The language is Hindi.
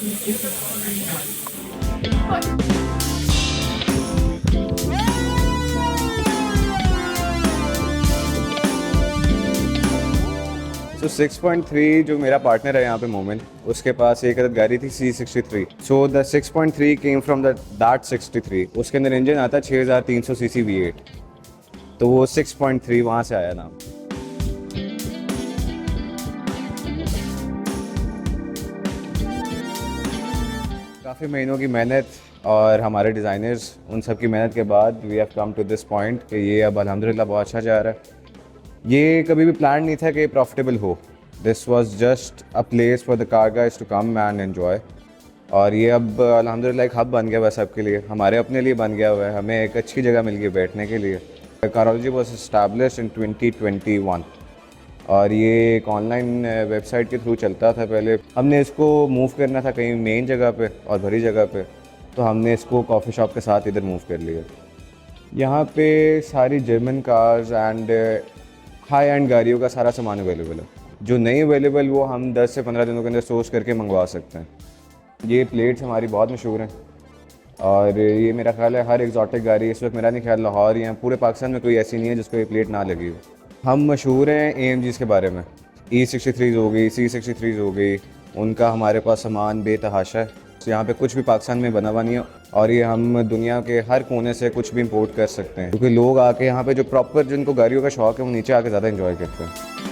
सो 6.3 जो मेरा पार्टनर है यहाँ पे मोमिन, उसके पास एक अदद गाड़ी थी C63। So the 6.3 came from that 63। उसके अंदर इंजन आता 6300 सीसी V8, तो वो 6.3 वहाँ से आया नाम। काफ़ी महीनों की मेहनत और हमारे डिज़ाइनर्स, उन सब की मेहनत के बाद we have come to this point कि ये अब अल्हम्दुलिल्लाह बहुत अच्छा जा रहा है। ये कभी भी प्लान नहीं था कि प्रॉफिटेबल हो। This was just a place for the car guys to come and enjoy. और ये अब अल्हम्दुलिल्लाह एक हब बन गया हुआ सबके लिए, हमारे अपने लिए बन गया हुआ है, हमें एक अच्छी जगह मिल गई बैठने के लिए। कारोलॉजी वाज एस्टैब्लिश्ड इन 2021 और ये एक ऑनलाइन वेबसाइट के थ्रू चलता था पहले। हमने इसको मूव करना था कहीं मेन जगह पे और बड़ी जगह पे, तो हमने इसको कॉफ़ी शॉप के साथ इधर मूव कर लिया। यहाँ पे सारी German cars and high and गाड़ियों का सारा सामान अवेलेबल है। जो नहीं अवेलेबल वो हम 10 से 15 दिनों के अंदर सोर्स करके मंगवा सकते हैं। ये प्लेट्स हमारी बहुत मशहूर हैं और ये मेरा ख्याल है हर एग्जॉटिक गाड़ी इस वक्त, मेरा नहीं ख्याल लाहौर या पूरे पाकिस्तान में कोई ऐसी नहीं है जिसको ये प्लेट ना लगी हो। हम मशहूर हैं AMGs के बारे में। E63 हो गई, C63 हो गई, उनका हमारे पास सामान बेतहाशा है। यहाँ पे कुछ भी पाकिस्तान में बना हुआ नहीं है और ये हम दुनिया के हर कोने से कुछ भी इंपोर्ट कर सकते हैं, क्योंकि लोग आके यहाँ पे जो प्रॉपर जिनको गाड़ियों का शौक़ है वो नीचे आके ज़्यादा इंजॉय करते हैं।